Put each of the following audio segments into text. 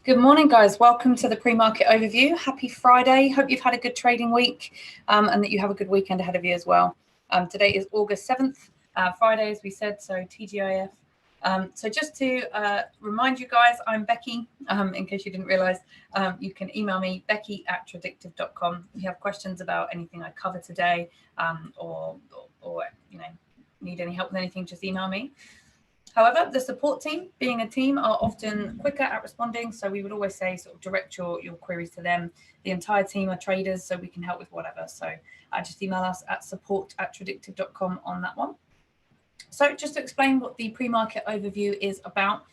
Good morning, guys. Welcome to the pre-market overview. Happy Friday. Hope you've had a good trading week and that you have a good weekend ahead of you as well. Today is August 7th, Friday, as we said, so TGIF. So just to remind you guys, I'm Becky. In case you didn't realize, you can email me, becky@tradewithufos.com. If you have questions about anything I cover today or need any help with anything, just email me. However, the support team, being a team, are often quicker at responding. So we would always say sort of direct your queries to them. The entire team are traders, so we can help with whatever. So just email us at support@tradewithufos.com on that one. So just to explain what the pre-market overview is about.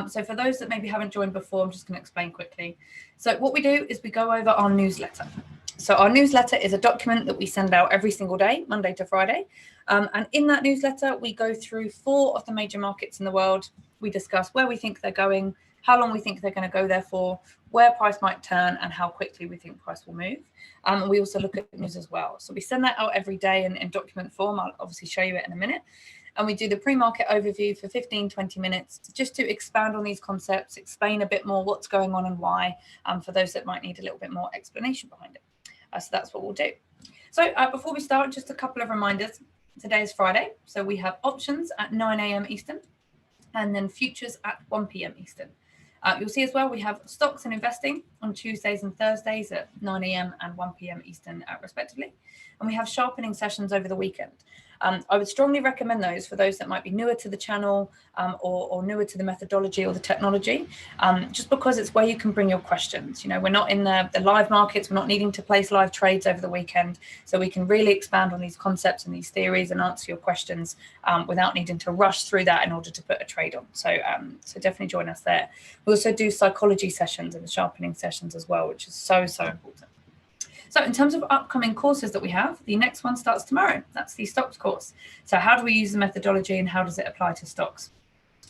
So for those that maybe haven't joined before, I'm just going to explain quickly. So what we do is we go over our newsletter. So our newsletter is a document that we send out every single day, Monday to Friday. And in that newsletter, we go through 4 of the major markets in the world. We discuss where we think they're going, how long we think they're going to go there for, where price might turn, and how quickly we think price will move. And we also look at news as well. So we send that out every day in document form. I'll obviously show you it in a minute. And we do the pre-market overview for 15-20 minutes just to expand on these concepts, explain a bit more what's going on and why, for those that might need a little bit more explanation behind it. So that's what we'll do. So before we start, just a couple of reminders. Today is Friday, so we have options at 9 a.m. Eastern and then futures at 1 p.m. Eastern. You'll see as well we have stocks and investing on Tuesdays and Thursdays at 9 a.m. and 1 p.m. Eastern respectively. And we have sharpening sessions over the weekend. I would strongly recommend those for those that might be newer to the channel or newer to the methodology or the technology, just because it's where you can bring your questions. You know, we're not in the live markets. We're not needing to place live trades over the weekend. So we can really expand on these concepts and these theories and answer your questions without needing to rush through that in order to put a trade on. So, so definitely join us there. We also do psychology sessions and sharpening sessions as well, which is so important. So in terms of upcoming courses that we have, the next one starts tomorrow. That's the stocks course. So how do we use the methodology and how does it apply to stocks?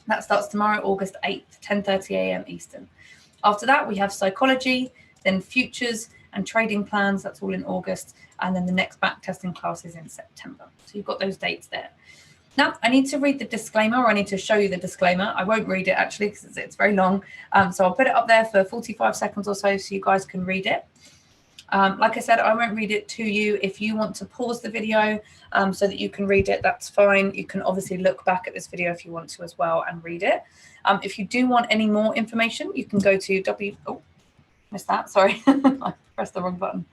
That starts tomorrow, August 8th, 10:30 a.m. Eastern. After that, we have psychology, then futures and trading plans. That's all in August. And then the next back testing class is in September. So you've got those dates there. Now, I need to read the disclaimer, or I need to show you the disclaimer. I won't read it actually because it's very long. So I'll put it up there for 45 seconds or so you guys can read it. Like I said, I won't read it to you. If you want to pause the video so that you can read it, that's fine. You can obviously look back at this video if you want to as well and read it. If you do want any more information, you can go to Oh, missed that. Sorry, I pressed the wrong button.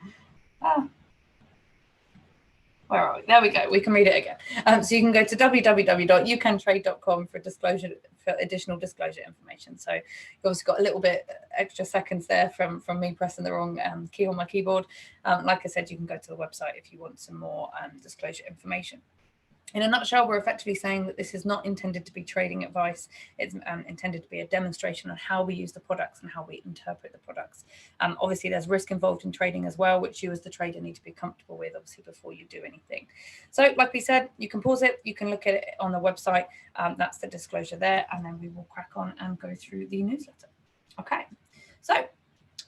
Where are we? There we go. We can read it again. So you can go to www.youcantrade.com for additional disclosure information. So you've obviously got a little bit extra seconds there from me pressing the wrong key on my keyboard. Like I said, you can go to the website if you want some more disclosure information. In a nutshell, we're effectively saying that this is not intended to be trading advice. It's intended to be a demonstration on how we use the products and how we interpret the products. Obviously, there's risk involved in trading as well, which you as the trader need to be comfortable with, obviously, before you do anything. So like we said, you can pause it. You can look at it on the website. That's the disclosure there. And then we will crack on and go through the newsletter. Okay, so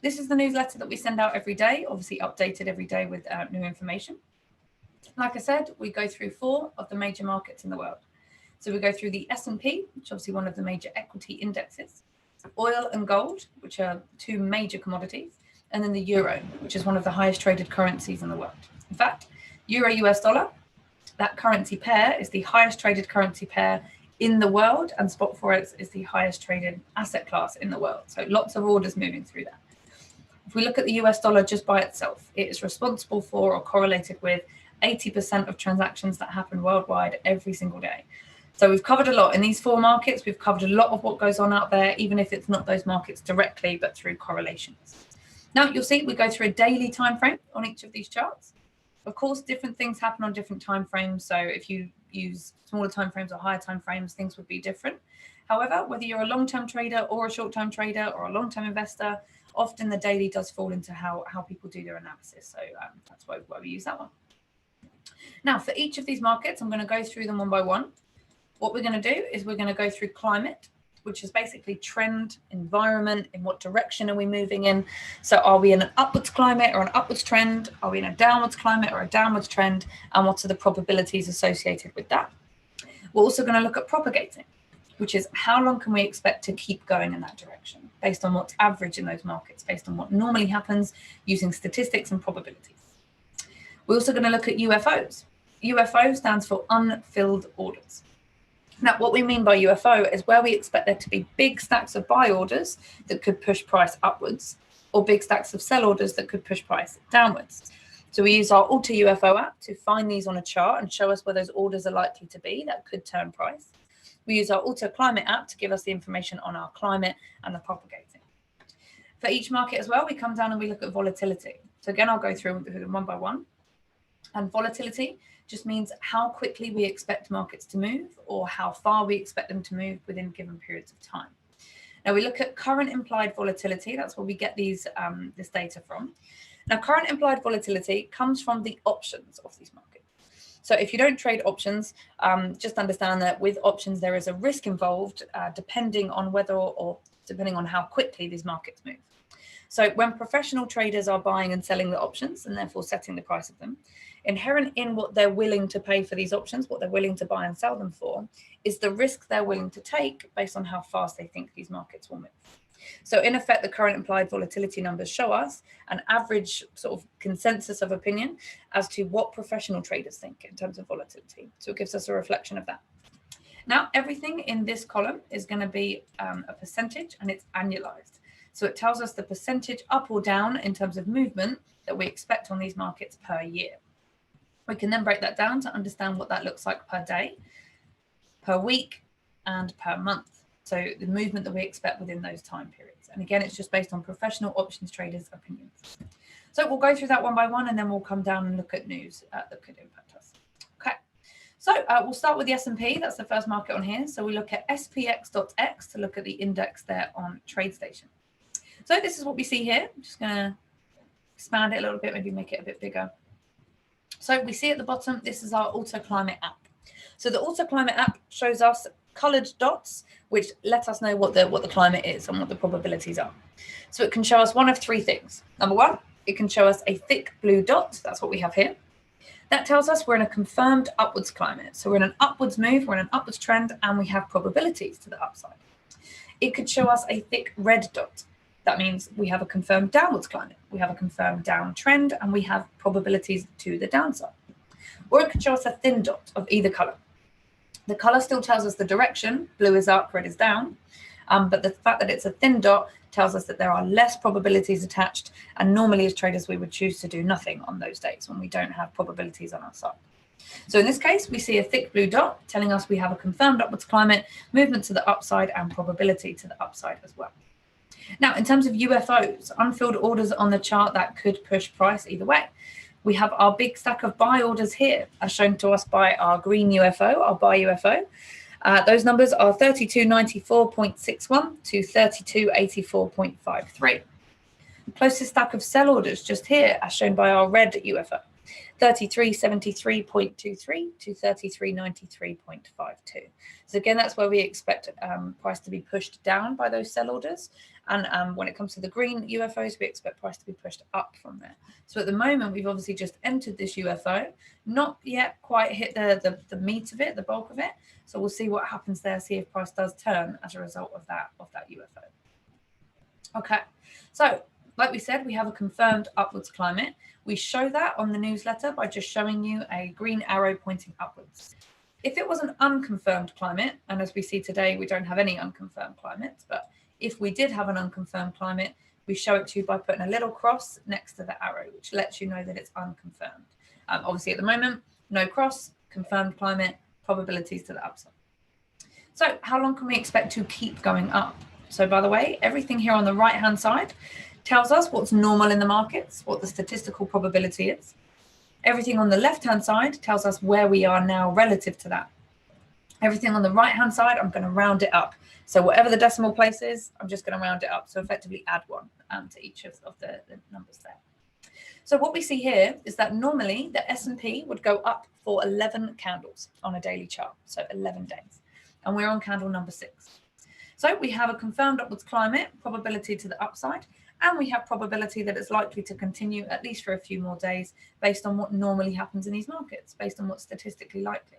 this is the newsletter that we send out every day, obviously updated every day with new information. Like I said, we go through 4 of the major markets in the world. So we go through the S&P, which is obviously one of the major equity indexes, oil and gold, which are 2 major commodities, and then the euro, which is one of the highest traded currencies in the world. In fact, euro US dollar, that currency pair is the highest traded currency pair in the world, and spot forex is the highest traded asset class in the world. So lots of orders moving through that. If we look at the US dollar just by itself, it is responsible for or correlated with 80% of transactions that happen worldwide every single day. So we've covered a lot in these 4 markets. We've covered a lot of what goes on out there, even if it's not those markets directly, but through correlations. Now you'll see we go through a daily time frame on each of these charts. Of course, different things happen on different time frames. So if you use smaller time frames or higher time frames, things would be different. However, whether you're a long-term trader or a short-term trader or a long-term investor, often the daily does fall into how people do their analysis. So that's why we use that one. Now, for each of these markets, I'm going to go through them one by one. What we're going to do is we're going to go through climate, which is basically trend, environment, in what direction are we moving in. So are we in an upwards climate or an upwards trend? Are we in a downwards climate or a downwards trend? And what are the probabilities associated with that? We're also going to look at propagating, which is how long can we expect to keep going in that direction based on what's average in those markets, based on what normally happens using statistics and probabilities. We're also going to look at UFOs. UFO stands for unfilled orders. Now, what we mean by UFO is where we expect there to be big stacks of buy orders that could push price upwards, or big stacks of sell orders that could push price downwards. So we use our Alter UFO app to find these on a chart and show us where those orders are likely to be that could turn price. We use our Alter Climate app to give us the information on our climate and the propagating. For each market as well, we come down and we look at volatility. So again, I'll go through them one by one. And volatility just means how quickly we expect markets to move or how far we expect them to move within given periods of time. Now we look at current implied volatility. That's where we get these this data from. Now current implied volatility comes from the options of these markets. So if you don't trade options, just understand that with options there is a risk involved depending on whether or depending on how quickly these markets move. So when professional traders are buying and selling the options and therefore setting the price of them, inherent in what they're willing to pay for these options, what they're willing to buy and sell them for, is the risk they're willing to take based on how fast they think these markets will move. So in effect, the current implied volatility numbers show us an average sort of consensus of opinion as to what professional traders think in terms of volatility. So it gives us a reflection of that. Now, everything in this column is going to be a percentage and it's annualized. So it tells us the percentage up or down in terms of movement that we expect on these markets per year. We can then break that down to understand what that looks like per day, per week, and per month. So the movement that we expect within those time periods. And again, it's just based on professional options traders' opinions. So we'll go through that one by one, and then we'll come down and look at news that could impact us. Okay. So we'll start with the S&P. That's the first market on here. So we look at SPX.X to look at the index there on TradeStation. So this is what we see here. I'm just going to expand it a little bit, maybe make it a bit bigger. So we see at the bottom, this is our Alter Climate app. So the Alter Climate app shows us colored dots, which let us know what the climate is and what the probabilities are. So it can show us one of three things. Number one, it can show us a thick blue dot. That's what we have here. That tells us we're in a confirmed upwards climate. So we're in an upwards move, we're in an upwards trend, and we have probabilities to the upside. It could show us a thick red dot. That means we have a confirmed downwards climate, we have a confirmed downtrend, and we have probabilities to the downside. Or it could show us a thin dot of either color. The color still tells us the direction, blue is up, red is down, but the fact that it's a thin dot tells us that there are less probabilities attached, and normally as traders we would choose to do nothing on those days when we don't have probabilities on our side. So in this case, we see a thick blue dot telling us we have a confirmed upwards climate, movement to the upside, and probability to the upside as well. Now, in terms of UFOs, unfilled orders on the chart that could push price either way. We have our big stack of buy orders here, as shown to us by our green UFO, our buy UFO. Those numbers are 3294.61 to 3284.53. Closest stack of sell orders just here, as shown by our red UFO, 3373.23 to 3393.52. So again, that's where we expect price to be pushed down by those sell orders. And when it comes to the green UFOs, we expect price to be pushed up from there. So at the moment, we've obviously just entered this UFO, not yet quite hit the meat of it, the bulk of it. So we'll see what happens there, see if price does turn as a result of that UFO. Okay, so like we said, we have a confirmed upwards climate. We show that on the newsletter by just showing you a green arrow pointing upwards. If it was an unconfirmed climate, and as we see today, we don't have any unconfirmed climates, but if we did have an unconfirmed climate, we show it to you by putting a little cross next to the arrow, which lets you know that it's unconfirmed. Obviously, at the moment, no cross, confirmed climate, probabilities to the upside. So how long can we expect to keep going up? So by the way, everything here on the right-hand side tells us what's normal in the markets, what the statistical probability is. Everything on the left-hand side tells us where we are now relative to that. Everything on the right-hand side, I'm going to round it up. So whatever the decimal place is, I'm just going to round it up. So effectively add one to each of the numbers there. So what we see here is that normally the S&P would go up for 11 candles on a daily chart. So 11 days. And we're on candle number 6. So we have a confirmed upwards climate, probability to the upside, and we have probability that it's likely to continue at least for a few more days based on what normally happens in these markets, based on what's statistically likely.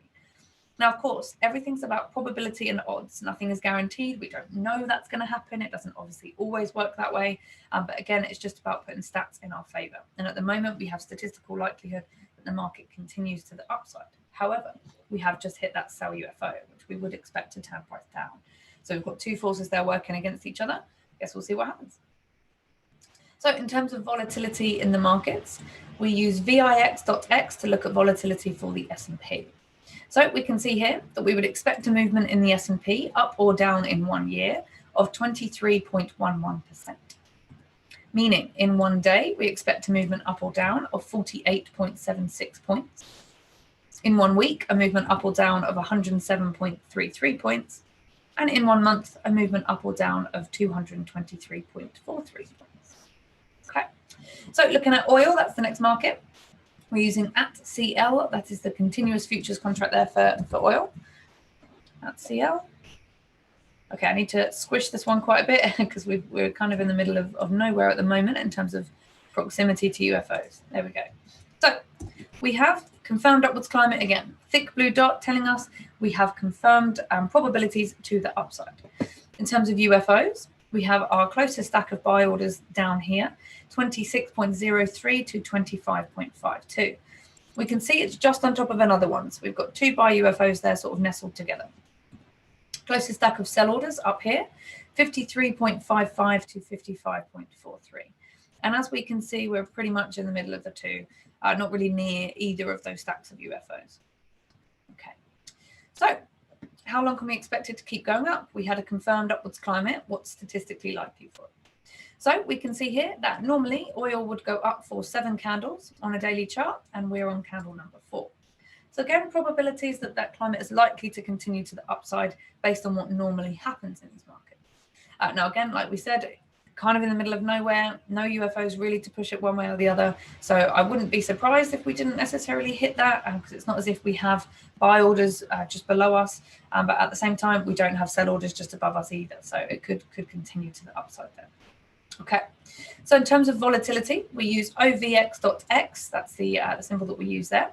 Now, of course, everything's about probability and odds. Nothing is guaranteed. We don't know that's going to happen. It doesn't obviously always work that way. But again, it's just about putting stats in our favor. And at the moment, we have statistical likelihood that the market continues to the upside. However, we have just hit that sell UFO, which we would expect to turn price down. So we've got two forces there working against each other. Guess we'll see what happens. So in terms of volatility in the markets, we use VIX.X to look at volatility for the S&P. So we can see here that we would expect a movement in the S&P up or down in 1 year of 23.11%. Meaning in 1 day, we expect a movement up or down of 48.76 points. In 1 week, a movement up or down of 107.33 points. And in 1 month, a movement up or down of 223.43 points. Okay, so looking at oil, that's the next market. We're using @CL, that is the continuous futures contract there for oil. @CL. Okay, I need to squish this one quite a bit because we're kind of in the middle of nowhere at the moment in terms of proximity to UFOs. There we go. So we have confirmed upwards climate again. Thick blue dot telling us we have confirmed probabilities to the upside. In terms of UFOs, we have our closest stack of buy orders down here, 26.03 to 25.52. We can see it's just on top of another one. So we've got two buy UFOs there sort of nestled together. Closest stack of sell orders up here, 53.55 to 55.43. And as we can see, we're pretty much in the middle of the two, not really near either of those stacks of UFOs. Okay, so how long can we expect it to keep going up? We had a confirmed upwards climate. What's statistically likely for it? So we can see here that normally oil would go up for 7 candles on a daily chart, and we're on candle number 4. So again, probabilities that that climate is likely to continue to the upside based on what normally happens in these markets. Now, again, like we said, kind of in the middle of nowhere, no UFOs really to push it one way or the other. So I wouldn't be surprised if we didn't necessarily hit that, because it's not as if we have buy orders just below us, but at the same time, we don't have sell orders just above us either. So it could continue to the upside there. Okay, so in terms of volatility, we use OVX.X. That's the symbol that we use there.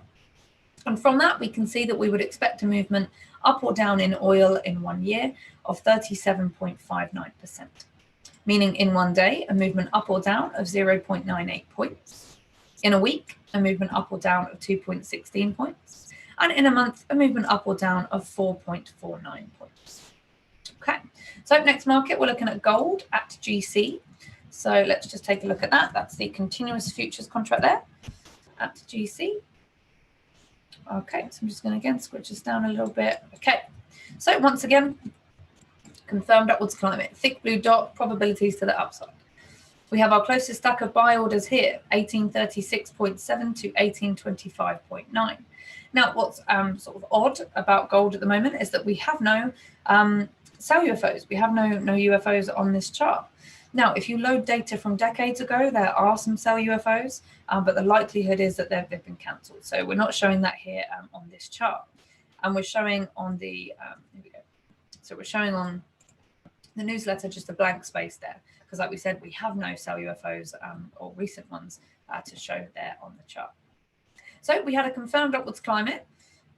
And from that, we can see that we would expect a movement up or down in oil in 1 year of 37.59%. Meaning in 1 day, a movement up or down of 0.98 points. In a week, a movement up or down of 2.16 points. And in a month, a movement up or down of 4.49 points. Okay, so next market, we're looking at gold at GC. So let's just take a look at that. That's the continuous futures contract there at GC. Okay, so I'm just going to again switch this down a little bit. Okay, so once again, confirmed upwards climate, thick blue dot, probabilities to the upside. We have our closest stack of buy orders here, 1836.7 to 1825.9. Now, what's sort of odd about gold at the moment is that we have no sell UFOs. We have no UFOs on this chart. Now, if you load data from decades ago, there are some sell UFOs, but the likelihood is that they've been cancelled. So we're not showing that here on this chart. And we're showing on the, here we go. So we're showing on the newsletter just a blank space there, because like we said, we have no sell UFOs or recent ones to show there on the chart. So we had a confirmed upwards climate.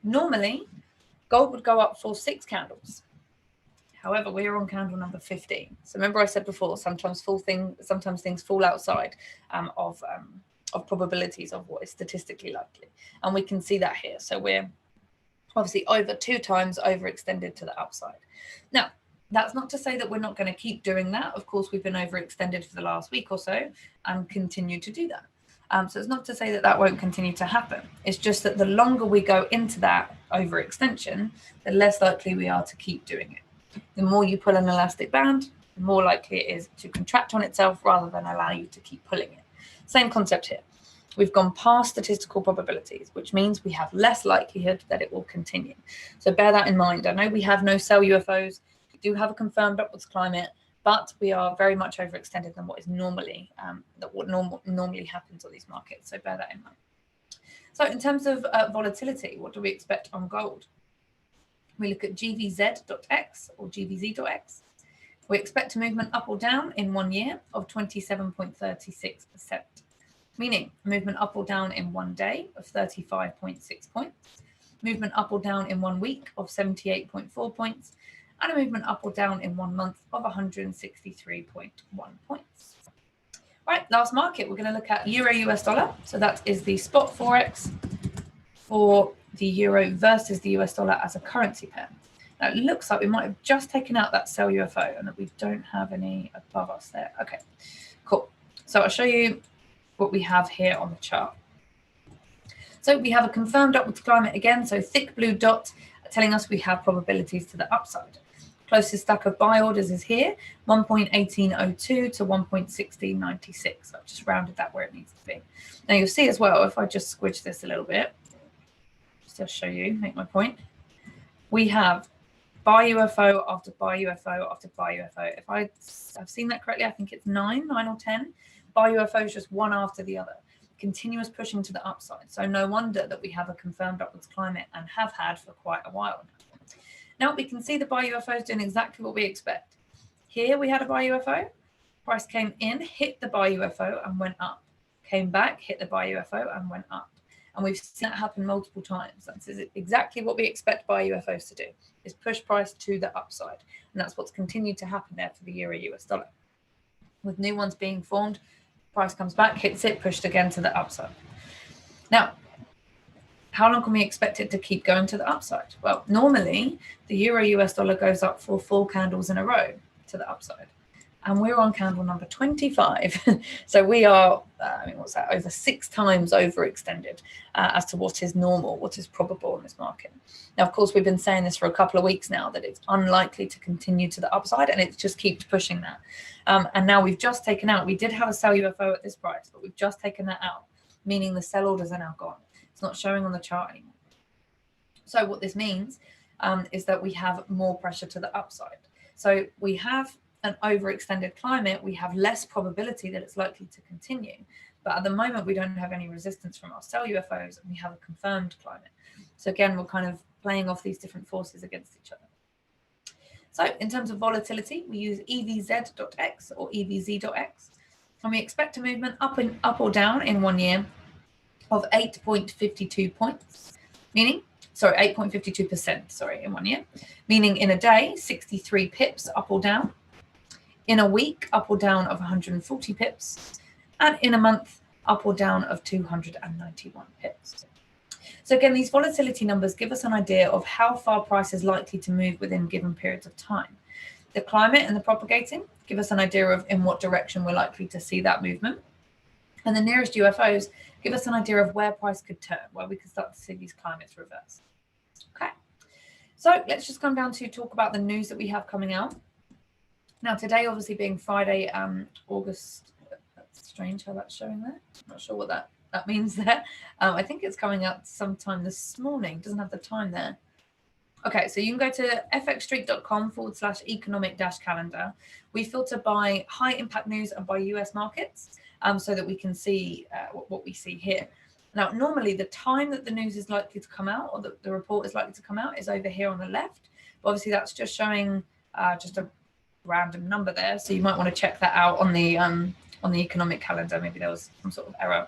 Normally, gold would go up for 6 candles. However, we're on candle number 15. So remember I said before, sometimes things fall outside of probabilities of what is statistically likely. And we can see that here. So we're obviously over 2 times overextended to the upside. Now, that's not to say that we're not going to keep doing that. Of course, we've been overextended for the last week or so and continue to do that. So it's not to say that that won't continue to happen. It's just that the longer we go into that overextension, the less likely we are to keep doing it. The more you pull an elastic band, the more likely it is to contract on itself rather than allow you to keep pulling it. Same concept here. We've gone past statistical probabilities, which means we have less likelihood that it will continue. So bear that in mind. I know we have no sell UFOs. We do have a confirmed upwards climate, but we are very much overextended than what is normally normally happens on these markets. So bear that in mind. So in terms of volatility, what do we expect on gold? We look at GVZ.X or GVZ.X. We expect a movement up or down in 1 year of 27.36%, meaning a movement up or down in 1 day of 35.6 points. movement up or down in 1 week of 78.4 points, and a movement up or down in 1 month of 163.1 points. Right, last market, we're going to look at Euro US dollar. So that is the spot Forex for the Euro versus the US dollar as a currency pair. Now, it looks like we might have just taken out that sell UFO and that we don't have any above us there. Okay, cool. So I'll show you what we have here on the chart. So we have a confirmed upwards climate again. So thick blue dot telling us we have probabilities to the upside. Closest stack of buy orders is here, 1.1802 to 1.1696. I've just rounded that where it needs to be. Now you'll see as well, if I just squidge this a little bit, just to show you, make my point, we have buy UFO after buy UFO after buy UFO. If I've seen that correctly, I think it's 9 or 10. Buy UFO is just one after the other. Continuous pushing to the upside. So no wonder that we have a confirmed upwards climate and have had for quite a while now. Now we can see the buy UFO is doing exactly what we expect. Here we had a buy UFO. Price came in, hit the buy UFO and went up. Came back, hit the buy UFO and went up. And we've seen that happen multiple times. That's exactly what we expect buy UFOs to do, is push price to the upside. And that's what's continued to happen there for the Euro US dollar. With new ones being formed, price comes back, hits it, pushed again to the upside. Now, how long can we expect it to keep going to the upside? Well, normally the Euro US dollar goes up for 4 candles in a row to the upside. And we're on candle number 25. So we are, what's that, over 6 times overextended as to what is normal, what is probable in this market. Now, of course, we've been saying this for a couple of weeks now, that it's unlikely to continue to the upside, and it just keeps pushing that. And now we've just taken out, we did have a sell UFO at this price, but we've just taken that out, meaning the sell orders are now gone. It's not showing on the chart anymore. So what this means is that we have more pressure to the upside. So we have an overextended climate, we have less probability that it's likely to continue. But at the moment, we don't have any resistance from our sell UFOs, and we have a confirmed climate. So again, we're kind of playing off these different forces against each other. So in terms of volatility, we use EVZ.X or EVZ.X, and we expect a movement up or down in 1 year of 8.52 points, meaning, 8.52%, in 1 year, meaning in a day, 63 pips up or down, in a week, up or down of 140 pips, and in a month, up or down of 291 pips. So again, these volatility numbers give us an idea of how far price is likely to move within given periods of time. The climate and the propagating give us an idea of in what direction we're likely to see that movement. And the nearest UFOs give us an idea of where price could turn, where we could start to see these climates reverse. Okay, so let's just come down to talk about the news that we have coming out. Now, today, obviously being Friday, August, that's strange how that's showing there. I'm not sure what that means there. I think it's coming out sometime this morning. It doesn't have the time there. Okay, so you can go to fxstreet.com/economic-calendar. We filter by high impact news and by US markets so that we can see what we see here. Now, normally the time that the news is likely to come out, or the report is likely to come out, is over here on the left. But obviously that's just showing just a random number there. So you might want to check that out on the economic calendar. Maybe there was some sort of error.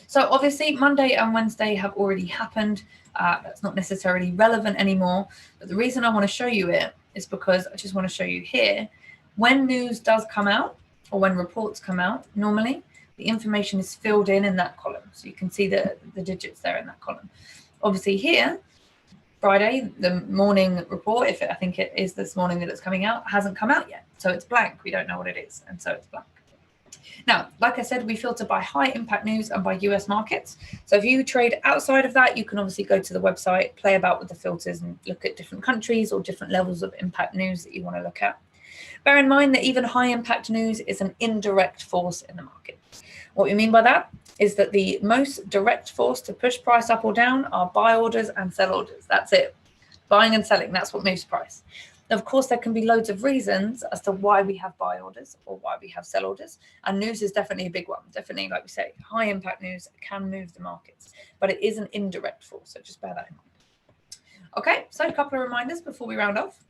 So obviously Monday and Wednesday have already happened. That's not necessarily relevant anymore. But the reason I want to show you it is because I just want to show you here, when news does come out or when reports come out, normally the information is filled in that column. So you can see the digits there in that column. Obviously here, Friday, the morning report, I think it is this morning that it's coming out, hasn't come out yet. So it's blank. We don't know what it is. And so it's blank. Now, like I said, we filter by high impact news and by US markets. So if you trade outside of that, you can obviously go to the website, play about with the filters and look at different countries or different levels of impact news that you want to look at. Bear in mind that even high impact news is an indirect force in the market. What we mean by that is that the most direct force to push price up or down are buy orders and sell orders. That's it. Buying and selling, that's what moves price. Of course, there can be loads of reasons as to why we have buy orders or why we have sell orders. And news is definitely a big one. Definitely, like we say, high impact news can move the markets, but it is an indirect force. So just bear that in mind. Okay, so a couple of reminders before we round off.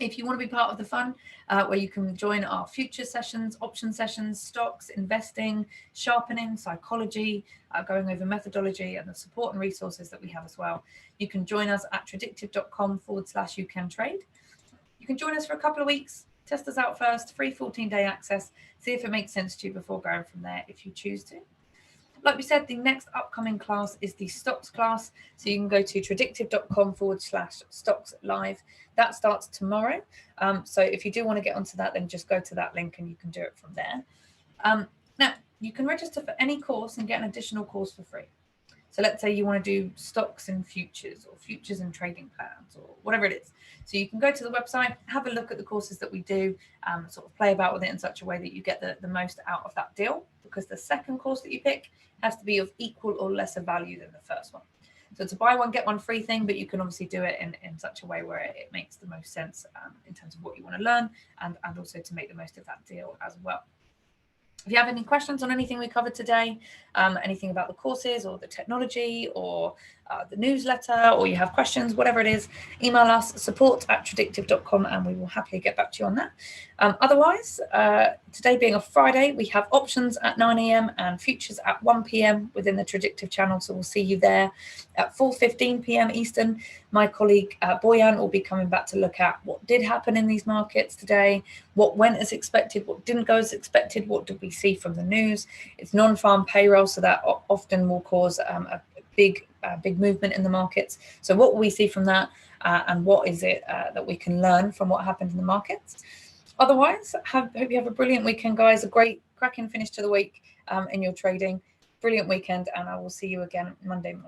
If you want to be part of the fun, where you can join our future sessions, option sessions, stocks, investing, sharpening, psychology, going over methodology and the support and resources that we have as well, you can join us at tradictive.com/youcantrade. You can join us for a couple of weeks, test us out first, free 14-day access, see if it makes sense to you before going from there if you choose to. Like we said, the next upcoming class is the stocks class. So you can go to tradictive.com/stocks live. That starts tomorrow. So if you do want to get onto that, then just go to that link and you can do it from there. Now, you can register for any course and get an additional course for free. So let's say you want to do stocks and futures or futures and trading plans or whatever it is. So you can go to the website, have a look at the courses that we do, sort of play about with it in such a way that you get the most out of that deal, because the second course that you pick has to be of equal or lesser value than the first one. So it's a buy one, get one free thing, but you can obviously do it in such a way where it makes the most sense in terms of what you want to learn and also to make the most of that deal as well. If you have any questions on anything we covered today, anything about the courses or the technology or the newsletter, or you have questions, whatever it is, email us support@tradictive.com and we will happily get back to you on that. Otherwise, today being a Friday, we have options at 9 a.m. and futures at 1 p.m. within the Tradictive channel. So we'll see you there at 4:15 p.m. Eastern. My colleague Boyan will be coming back to look at what did happen in these markets today, what went as expected, what didn't go as expected, what did we see from the news. It's non-farm payroll, so that often will cause a big movement in the markets. So what will we see from that, and what is it that we can learn from what happened in the markets? Otherwise, hope you have a brilliant weekend, guys. A great cracking finish to the week in your trading. Brilliant weekend, and I will see you again Monday morning.